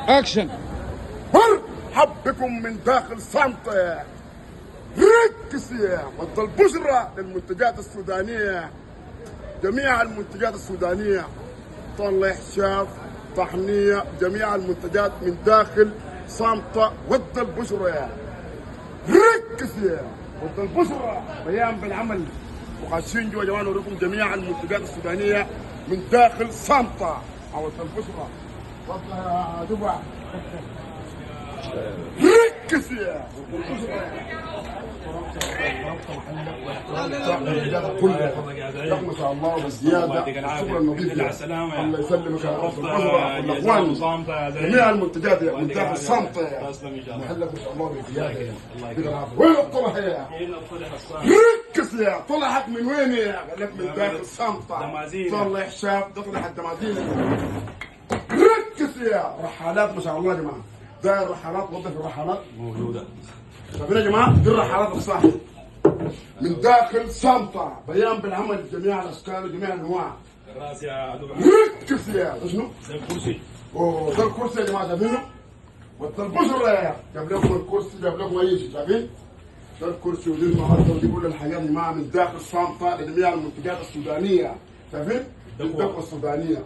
اكشن. مرحب بكم من داخل صمتة. ركز يا ضد البشرة للمنتجات السودانية، جميع المنتجات السودانية، طلع شاف طحنية، جميع المنتجات من داخل صامتة ضد البشرة يا ركز يا ضد البشرة، بيان بالعمل وخاشين جوا جوان وريكم جميع المنتجات السودانية من داخل صامتة أو ضد البشرة. تفضل يا دبع ركز يا ما شاء الله بالزياده الشغل النظيف الله يسلمك يا رب الاخوان جميع المنتجات من داخل صامته محلك ما شاء الله بالزياده. وين الطلح يا ركز يا طلعك من وين يا؟ قال لك من داخل صامته طلع شاف تطلع الدمازين. ركز يا رحالات ما شاء الله يا جماعه، داير رحالات وظف الرحالات موجوده. شايفين يا جماعه دي الرحالات الصاحيه من داخل صامتة، بيان بالعمل جميع الاشكال وجميع الانواع. الراس يا دبع ركز يا شنو؟ زي الكرسي. اوه ده الكرسي يا جماعه شايفينه؟ والبشره يا جاب لكم الكرسي، جاب لكم اي شيء شايفين؟ ده الكرسي ودي المعدة ودي كل الحاجات يا جماعه من داخل صامتة لجميع المنتجات السودانيه. شايفين؟ الدقه السودانيه.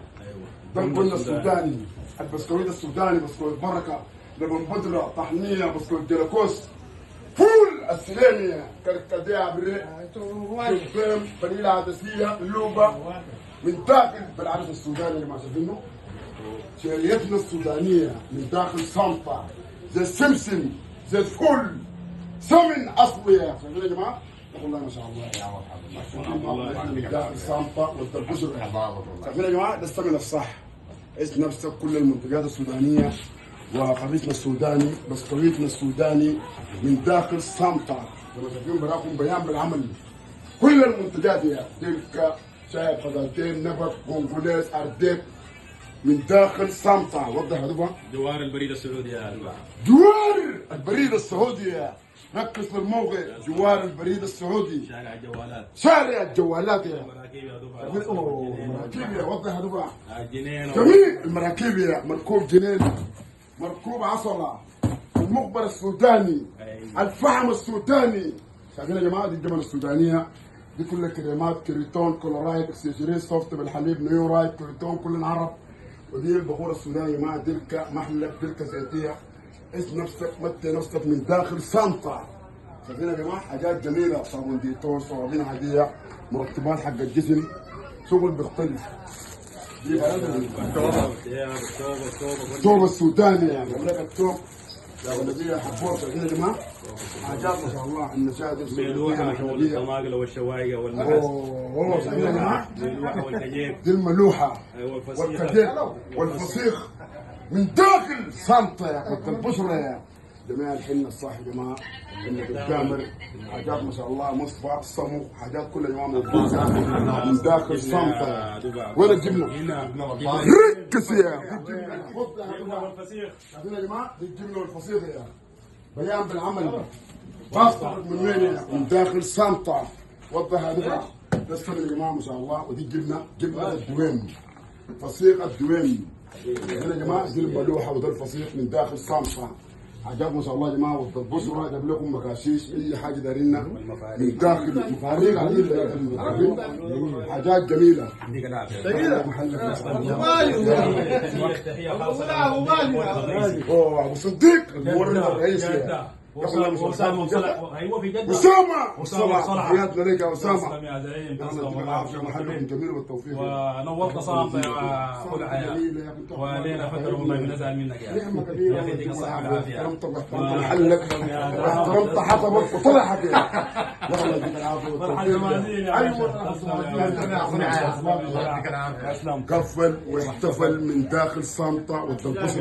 ايوه الدقه السوداني، البسكويت السوداني، بسكويت بركه، لبن بودره، طحنيه، بسكويت جلاكوس، فول السليمية، كركديه بريء، جبام، فانيلا عدسية، اللوبة من داخل بالعرش السوداني اللي ما شايفينه. شريتنا السودانية من داخل صامتة، زي السمسم، زي الفول، سمن أصلي. شايفين يا جماعة؟ والله ما شاء الله يا من داخل صامتة والدربشر. شايفين يا جماعة؟ ده السمن الصح. اسم نفسك كل المنتجات السودانية وخبيثنا السوداني، بسكويتنا السوداني من داخل صامتة. لما شايفين براكم بيان بالعمل كل المنتجات يا تلك شاي خضرتين نبت قنفليس ارديب من داخل صامتة. وضح يا دبا. جوار البريد السعودي يا دبع. جوار البريد السعودي يا ركز في الموقع. جوار البريد السعودي، شارع الجوالات، شارع الجوالات يا مراكب يا دبع. مراكب يا وضح يا دبا. جنين جميع المراكب يا مركوب جنين، مركوب عصلة، المقبر السوداني، الفحم السوداني. شايفين يا جماعه دي الجبن السودانيه، دي كلها كريمات كريتون كلورايد اكسجين سوفت بالحليب نيورايد كريتون كلنا عرب. ودي البخور السوداني يا جماعه، دلكه محلب دلكه زيتيه. اسم نفسك متى نفسك من داخل صامتة. شايفين يا جماعه حاجات جميله، صابون ديتور، صوابين عاديه، مرطبات حق الجسم، شغل بيختلف. دي الثوب السوداني يعني الثوب الذي حبوه. شايفين يا جماعه حاجات ما شاء الله. النشاء دي ملوحه والطماطم والشوايق والمحس. اوه شايفين يا جماعه الملوحه والكجيب. دي الملوحه والفسيخ والكجيب والفسيخ من داخل صامتة يا قد البشرة يا جميع الحنة الصح يا جماعه. حنة الجامر حاجات ما شاء الله، مصفى صمو حاجات كلها يا جماعه موجوده من داخل صامتة. وين الجبنه؟ ركز يا الجبنه والفسيخ. شايفين يا جماعه دي الجبنه والفسيخ يا بيان بالعمل. واصطفت من وين يا؟ من داخل صامتة. وضح يا دبا. ده السمن يا جماعه ما شاء الله. ودي الجبنه، جبنه الدويم، فسيخ الدويم. هنا يا جماعه دي الملوحه وده الفسيخ من داخل صامتة. حاجات ما شاء الله يا جماعه. والبشره جاب لكم مكاشيش، اي حاجه دارينا من داخل مفاريق حاجات جميله. يديك العافيه. اوه ابو صديق المورد الرئيسي. وسام ايوه في جده. اسامه حياتنا لك يا اسامه. تسلم يا زعيم، يعطيك العافيه محلكم جميل والتوفيق. ونورت صامتة يا اخو الحياه، ولينا فتره والله بنزعل منك يا اخي. يا اخي يديك الصحه والعافيه. احترمت محلك واحترمت حطبك وطلعك يا والله يديك العافيه والتوفيق. ايوه قفل واحتفل من داخل صامتة والدبوس.